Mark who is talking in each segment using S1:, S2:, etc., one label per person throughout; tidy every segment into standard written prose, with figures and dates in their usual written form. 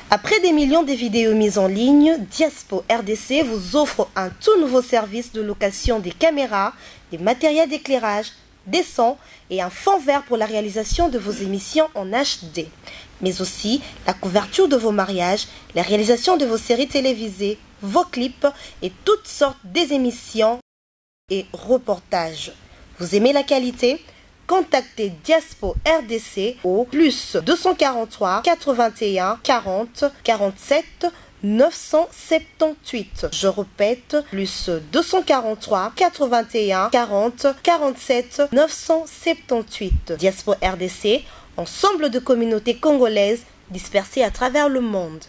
S1: Après des millions de vidéos mises en ligne, Diaspo RDC vous offre un tout nouveau service de location des caméras, des matériels d'éclairage, des sons et un fond vert pour la réalisation de vos émissions en HD. Mais aussi la couverture de vos mariages, la réalisation de vos séries télévisées, vos clips et toutes sortes des émissions et reportages. Vous aimez la qualité? Contactez Diaspo RDC au plus 243 81 40 47 978. Je répète, plus 243 81 40 47 978. Diaspo RDC, ensemble de communautés congolaises dispersées à travers le monde.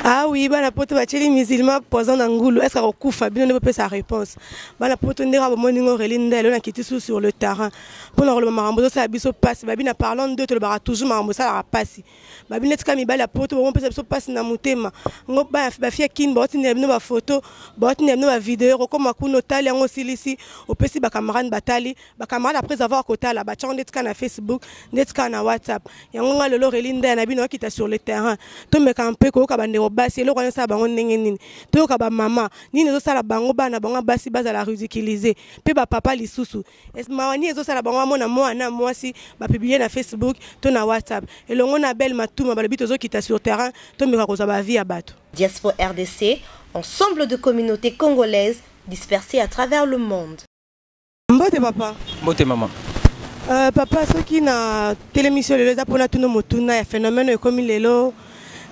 S2: Ah oui, bana poto bacheli musulman posant ngulu, est-ce qu'on koufa bien ne peut pas sa réponse. Bana poto ndera bo moningo relinda elona kiti sur le terrain. Pour le marambo ça biso passe, babi na parlant de te le bara toujours marambo ça la passe. Babi netka mi bala poto bo pesa biso passe na mutema. Ngo ba fia kin boti ne no ba photo, boti ne no ba vidéo ko makuno tali ngo silisi, opesi ba camarade batali, ba camarade après avoir kotala ba tchande netka na Facebook, netka na WhatsApp. Yango nga lolo relinda na bino kita sur le terrain. To me camper ko ka bande basi eloko wana sala bango ndenge nini toyoka ba mama nini ezosala bango bana bango basi bazala ridiculiser pe ba papa lisusu mawani ezosala bango amona mwana mwasi ba publier na Facebook to na WhatsApp elongo na belle matuma balobi tozokita sur terrain to meka koza ba vie ya bato.
S1: Diaspo RDC, ensemble de communautés congolaises dispersées à travers le monde.
S2: Mbote papa.
S3: Mbote maman.
S2: Papa soki na télémission lelo za pona tuno motuna ya phénomène comme lelo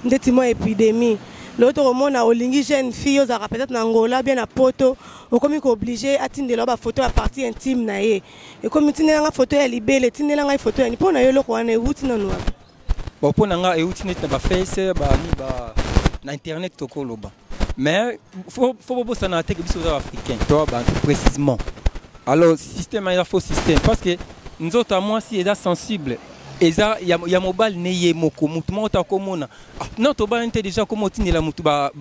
S2: ndetimo épidémie. L'autre monde a olingi jeune fille aux arabes peut-être n'angola bien à poto au comme obligé à tindre la photo à partie intime naé et comme tindre la photo à libérer tindre la photo ni pour na yo loko wana wuti na noa
S3: bon pour nga e wuti net na ba face ba ni ba na internet to koloba mais faut bossa na teke biso za africain to ba précisément alors système il faut système parce que nous autres moi si est sensible eza ya mobile neye moko mutu mota komona non to ba inte déjà comme otini la mutu ba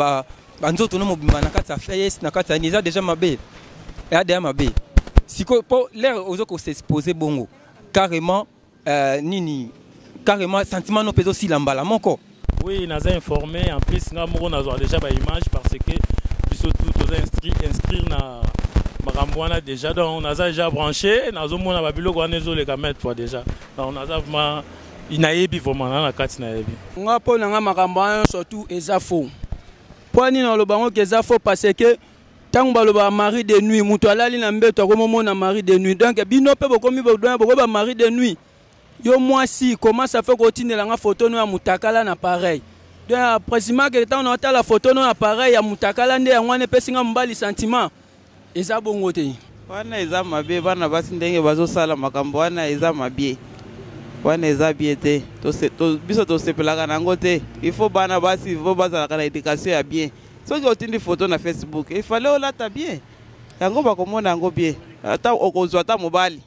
S3: nzoto no mobimba na kati ya face na kati ya eza déjà mabe ya déjà mabe siko pour l'air ozoko s'exposer bongo carrément nini carrément sentiment no peso si lambala moko.
S4: Oui, naza informé en plus nga moko nazo déjà ba image parce que biso tout aux inscrire na Marambouana déjà, donc on a déjà branché, nazo mona babilo ko anezo le kamet fois déjà. Donc on a vraiment inayebi vraiment na kati na yebi.
S5: Nga po na nga Marambouana surtout eza faux. Poni na lobango ke eza faux parce que tango baloba mari de nuit, mutu alali na mbeto ko mona mari de nuit. Donc bino pe bokomi ba mari de nuit. Yo moi si comment ça fait ko tinela nga photo no ya mutakala na pareil. Donc précisément que tant on a la photo no appareil ya mutakala nde ya ngwane pesinga mbali sentiment. Eza bongo te
S6: wana eza mabe bana basi ndenge bazosala makambo wana eza mabie wana eza bie te biso tosepelaka nango te il faut bana basi faut bazalaka na éducation ya bien soki otindi photo na Facebook il fallait olata bien yango bakomona yango bien ata okozwa ata mobali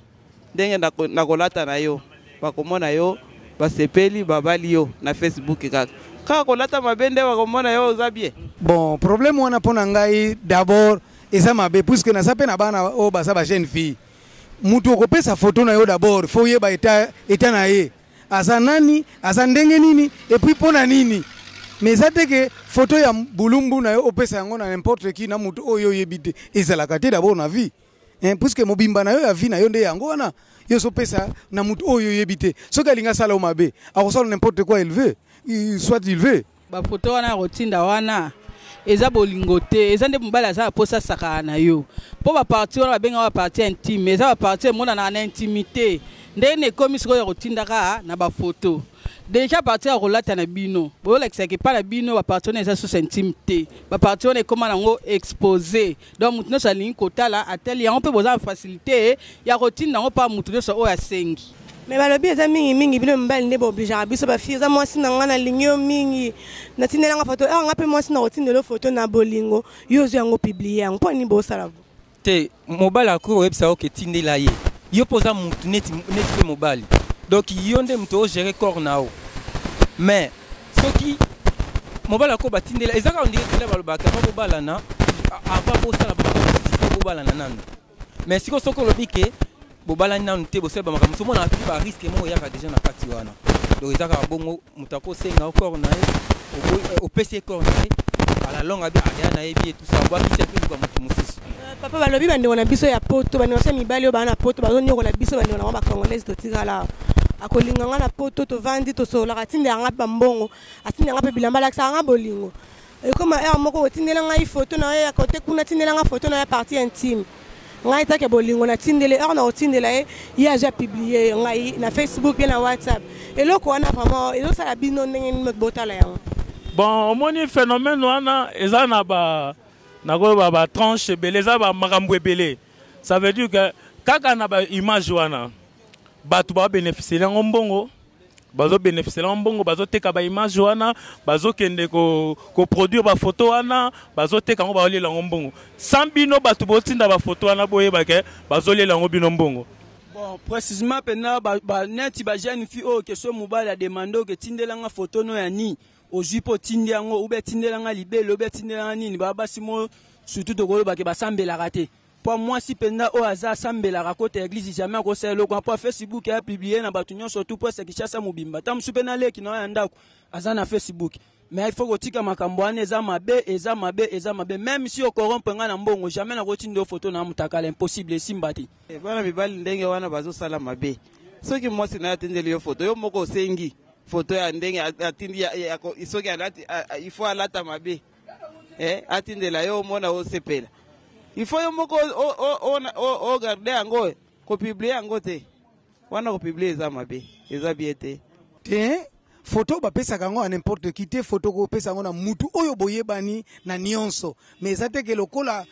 S6: ndenge nakolata na yo bakomona yo basepeli babali yo na Facebook kaka kolata mabe nde bakomona yo oza bien.
S7: Bon problème wana mpona ngai d'abord eza mabe puisque na sape na bana o basa ba jeune fille mutu okopesa photo na yo d'abord faut yeba eta na ye asa nani asa ndenge nini et puis pona nini mais ça te que photo ya bulumbu na yo opesa yango na n'importe qui na mutu oyo yebite ezalaka te d'abord na vie puisque mobimba na yo ya vie na yo nde yango wana yo so pesa na mutu oyo yebite soki alinga sala o mabe akosala n'importe quoi il veut soit il veut
S5: ba photo wana rotinda wana eza bolingo te eza nde mobali za posa saka na yo po ba partie wana benga ba partie intime eza ba partie mona na intimité nde ne komi siko ya kotindaka na ba photo déjà partie ya kolata na bino bo lekisa ke pa na bino ba partie eza so intimité ba partie wana ekoma nango exposé donc mutu no salingi kotala ateli yango pe boza facilité ya kotinda ngo pa mutu no so o ya sengi.
S2: Mais balobi eza mingi bino mbali ne ba obligera biso ba fille za mwasi na nga na lingio mingi na tinela nga photo nga pe mwasi na otindelo photo na bolingo yozo yango publier yango poni bo sala
S3: te mobile akuro website o ke tindela ye yo poza mutu net pe mobile donc yo nde mutu o gérer corps nao mais soki mobile akuro batindela ezaka on dirait que balobaka ba mobile na avant bosala makambo bobala na nanu mais siko soko lobi ke bobala nanu te bosala makambo so mona api ba risque mo yaka déjà na kati wana donc ezaka bongo mutako senga encore na au PC corps à la longue abi aya na ebi tout ça on va quitter plus comme mususu
S2: papa balobi bande na biso ya poto bande na mibali ba na poto bazonyo na biso bande na ba congolaise to tigala akolinganga na poto to vandi to sola katinde anga bambongo atinde anga pe bilamba la sa anga bolingo et comme er moko otindela nga photo na ya côté kuna tindela nga photo na ya partie intime ngai ta ke bolingo na tindele er na otindela ye ya ja publier ngai na Facebook et na WhatsApp et loko wana vraiment ezo sala bino ndenge ni botala yango
S4: bon omoni phénomène wana eza na ba na ko ba tranche beleza ba makambo ebele ça veut dire que kaka na ba image wana batu ba bénéficier ngo mbongo bazo bénéficier ngo mbongo bazo teka ba image wana bazo kende ko produire ba photo wana bazo teka ngo ba olela ngo mbongo sambino batu botinda ba photo wana boye bake bazo lela ngo bino mbongo
S8: bon précisément pena ba neti ba jeune fille o que so mobile a demandé que tindela nga photo no ya ni ozwi po tindi yango ube tindela nga libelo ube tindela nga nini ba basimo surtout to ko ba ke basambela raté. Pour moi, si penda au hasard sambela raconte église jamais ko selo ko pa Facebook a publié na batunyo surtout pour ce qui chasse mobimba tam supena le ki na yanda ko azana Facebook mais il faut que tika makambo ane eza mabe même si o corrompre nga na mbongo jamais na kotindo photo na mutakala impossible simbati
S6: bana mibali ndenge wana bazo sala mabe soki mwasi na atendeli yo photo yo moko sengi photo ya ndenge atindi isoki alati il faut alata mabe atindela yo mona o sepela il faut moko o garder yango ko publier yango te wana ko publier eza mabe eza biete
S7: te photo ba pesa kango n'importe qui te photo ko pesa ngo na mutu oyo boyebani na nyonso mais eza te ke lokola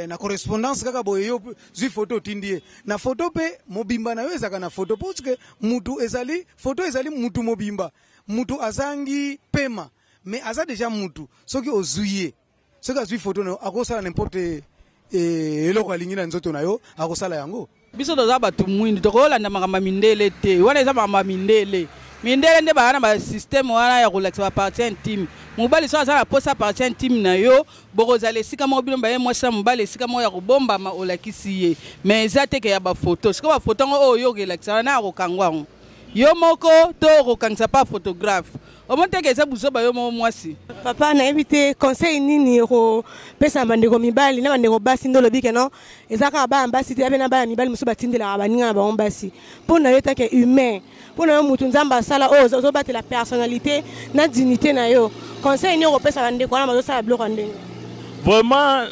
S7: na correspondance kaka boyo zwi photo tindie na photo pe mobimba na yo ezaka na photo parce que mutu ezali photo ezali mutu mobimba mutu azangi pema mais aza déjà mutu soki ozuye soki azwi photo na akosala n'importe eloko alingi na nzoto na yo akosala yango
S5: biso toza batu mwindi tokolanda makambo mindele te wana eza makambo mindele nde bana ba système wana ya relax ba partie intime mobali so azala posa partie intime na yo bokozala esika moko bino baye mwasa mobali esika moko ya kobombama olakisi ye mais eza te ke ya ba photo siko ba photo ngo oyo relaxa na kokangwa ngo yo moko to kokangisa pa photographe omonteke eza buzoba yo mo mwasi
S2: papa na éviter conseil nini ko pesa bandeko mibali na bandeko basi ndo lobike no ezaka ba mbasi te abena ba mibali muso batindela baninga ba mbasi pona yo take humain pona yo mutu nzamba sala ozo batela personnalité na dignité na yo conseil ni ko pesa bandeko na bazo sala bloc ndenge
S4: vraiment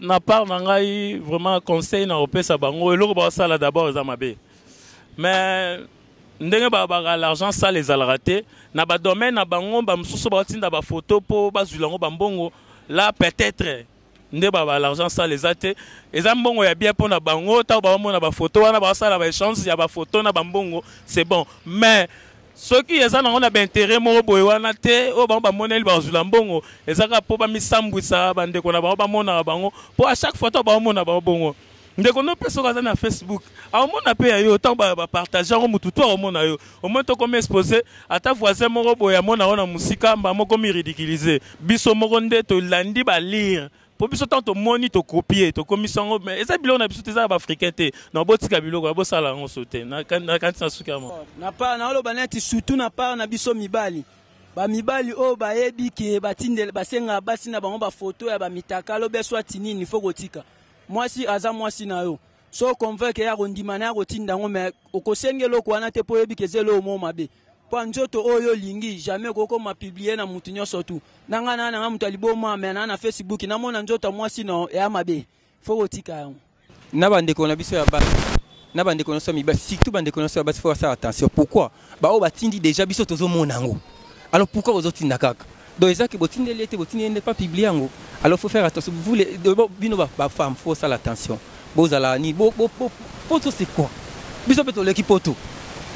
S4: na part na ngai vraiment conseil na ko pesa bango eloko ba sala d'abord za mabe mais ndenge ba l'argent ça les a raté na ba domaine na bango ba mususu ba tinda ba photo po ba zulango ba mbongo là peut-être nde ba l'argent ça les a té eza mbongo ya bien pour na bango ta ba mona ba photo wana ba sala ba échange ya ba photo na ba mbongo c'est bon mais ceux qui eza na on a intérêt mo boy wana te o ba moneli ba zulambongo eza ka po ba misambwisa ba ndeko na ba mona bango po à chaque photo ba mona ba bongo ndeko no peso kaza na Facebook a mona pe ya yo tant ba partager ngo mutu to o mona yo au moins to comme exposer ata voisin moko boya mona wana musika mba moko mi ridiculiser biso moko nde to landi ba lire po biso tant to moni to copier to commission mais eza bilo na biso te za ba africain te na botika biloko bo sala ngo sote na kantina sukamo
S8: na pa na oloba neti surtout na pa na biso mibali ba mibali o ba yebi ke batindele basenga basi na bango ba photo ya ba mitaka lo beso atinini faut kotika mwasi aza mwasi na yo so convaincre ya rondimana ya rotinda ngo mais okosengelo ko wana te po yebi kezelo mo mabe po nzoto oyo lingi jamais koko ma publier na mutu nyonso tu nanga na mutu aliboma mais na Facebook na mona nzoto mwasi no ya mabe faut kotika yango
S3: na bandeko na biso ya basi na bandeko na so mi basi surtout bandeko na so basi faut faire attention pourquoi ba o batindi déjà biso tozo mona ngo alors pourquoi vous otinda kaka donc ça que botinde l'été botinde n'est pas publié ngo alors faut faire attention vous les bino ba femme faut ça l'attention bozala ni poto c'est quoi biso peto l'équipe poto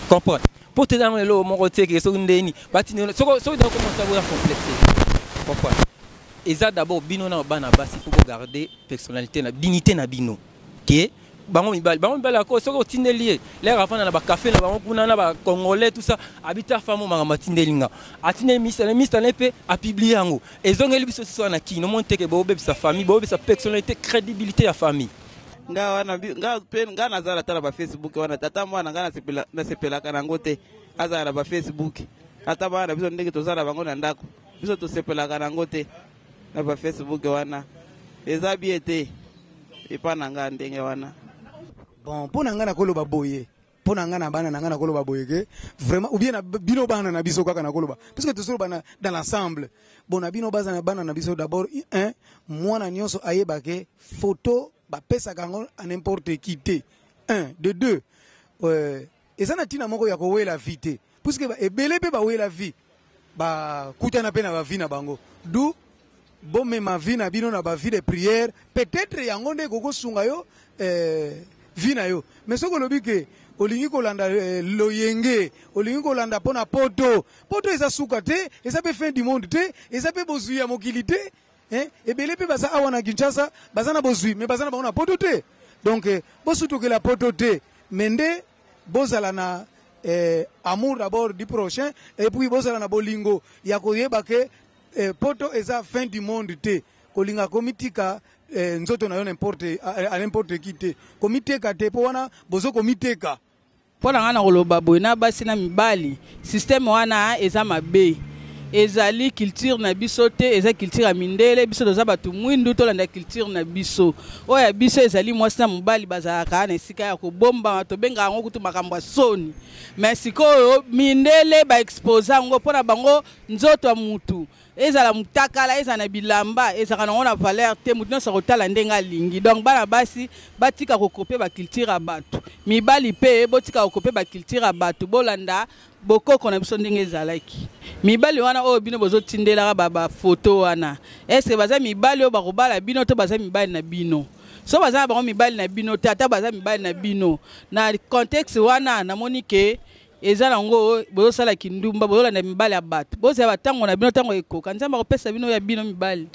S3: comprendre poto dans le mon côté que so ndeni batinde so dans comment ça va complexer comprendre et ça d'abord bino na bana basi faut garder personnalité na dignité na bino que bango mibali ko soko tindeli les rafana na ba café na bango kuna na ba congolais tout ça habita famo manga tindelinga atine mista nepe a publier yango ezongeli biso so na kino monte ke bobe sa famille bobe sa personnalité crédibilité ya famille
S6: nga wana nga nazala tala ba Facebook wana tata mwana nga nasepela kana ngote azala ba Facebook ata bana biso ndenge tozala bango na ndako biso tosepela kana ngote na ba Facebook wana eza biete epana nga ndenge wana
S7: bon pona nga na koloba boye pona nga na bana na nga na koloba boye ke vraiment ou bien na bino bana na biso kaka na koloba parce que tosolo bana dans l'ensemble bon na bino baza na bana na biso d'abord un mwana nyonso ayeba ke photo ba pesa kango à n'importe qui te un de deux eza na tina moko ya ko wela vite parce que ebele pe ba wela vie ba kutana pe na ba vie na bango d'où bon mais ma vie na bino na ba vie de prière peut-être yango nde koko sunga yo vie na yo mais soko lobi ke olingi kolanda loyenge olingi kolanda pona poto eza suka te eza pe fin du monde te eza pe bozui ya mokili te ebele pe baza awa na Kinshasa baza na bozui mais baza na bango na poto te donc bosutokela poto te mende bozala na amour d'abord du prochain et puis bozala na bolingo ya koyeba ke poto eza fin du monde te kolinga komitika nzoto na yo n'importe qui te komiteka te po wana bozo komiteka
S5: pona ngana koloba boy na basi na mibali système wana eza mabe ezali culture na biso te eza culture ya mindele biso toza batu mwindu tolanda culture na biso oya biso ezali mwasi na mobali bazalaka na esika ya kobomba tobenga yango kutu makambo ya soni mais sikoyo mindele baexpose yango mpona bango nzoto ya mutu ezala mutakala ezala na bilamba ezala nango na valeur te mutu nyonso akotala ndenge alingi donc bana basi batika kokope baculture ya bato mibali mpe botika kokope baculture ya bato bolanda bokoko na biso ndenge ezalaki mibali wana oyo bino bozotindelaka bafoto wana eske baza mibali oyo bakobala bino to baza mibali na bino so baza na bango mibali na bino te ata baza mibali na bino na contexte wana namoni ke eza nango bozosala kindumba bozolanda mibali ya bato bozala batango na bino ntango ekoka nzambe akopesa bino ya bino mibali.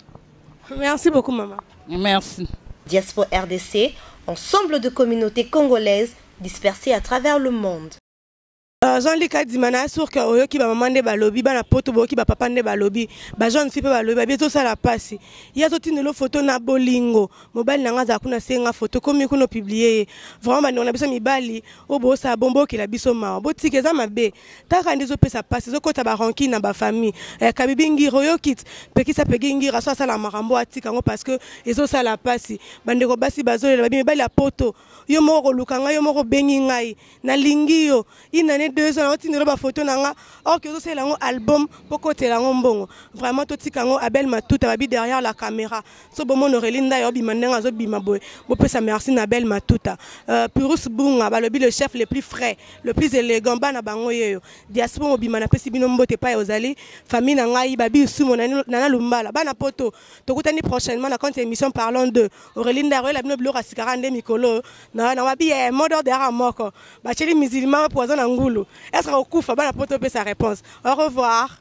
S2: Merci beaucoup maman.
S5: Merci.
S1: Diaspora RDC, ensemble de communautés congolaises dispersées à travers le monde.
S2: Jean-Luc Adimana sur que oyoki ba maman de balobi ba na poto boki ba papa de balobi ba jeune fille pe balobi ba bieto sala pasi ya to tinelo photo na bolingo mobile nanga za kuna senga photo komi kuno publier vraiment na biso mibali obo sa bombo ki la biso ma botike za mabe ta kandi zo pesa pasi zo kota ba ranki na ba famille kabibingi royokit pekisa pegingi raso sala marambo atika ngo parce que ezo sala pasi bandeko basi bazolela ba mibali ya poto yo moko lukanga yo moko bengi ngai na lingio inane 2 ans on ba photo nanga or que c'est lango album poko telango mbongo vraiment to tikango Abel Matuta babi derrière la caméra so bomo no relinda yo bimandenga zo bima boy bo pesa merci na Abel Matuta Purus Bunga balobi le chef le plus frais le plus élégant bana bango yeyo diaspora mo bimana pesi bino mbote pa ozali famille na ngai babi sumo na lumbala bana poto to kutani prochainement na compte émission parlons de relinda la bino blora sikarande mikolo na wabi modeur derrière moko ba cheli musulman poison ngulu. Est-ce qu'on couvre la pote sa réponse? Au revoir.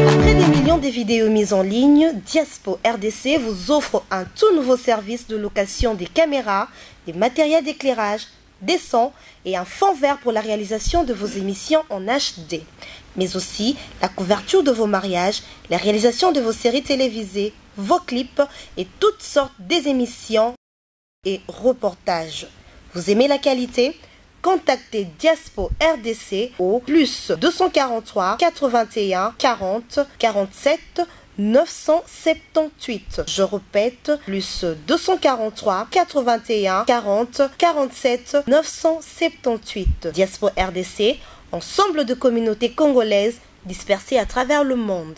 S1: Après des millions de vidéos mises en ligne, Diaspora RDC vous offre un tout nouveau service de location des caméras, des matériels d'éclairage, des sons et un fond vert pour la réalisation de vos émissions en HD. Mais aussi la couverture de vos mariages, la réalisation de vos séries télévisées, vos clips et toutes sortes d'émissions et reportages. Vous aimez la qualité? Contactez Diaspora RDC au plus 243 81 40 47 978. Je répète, plus 243 81 40 47 978. Diaspora RDC, ensemble de communautés congolaises dispersées à travers le monde.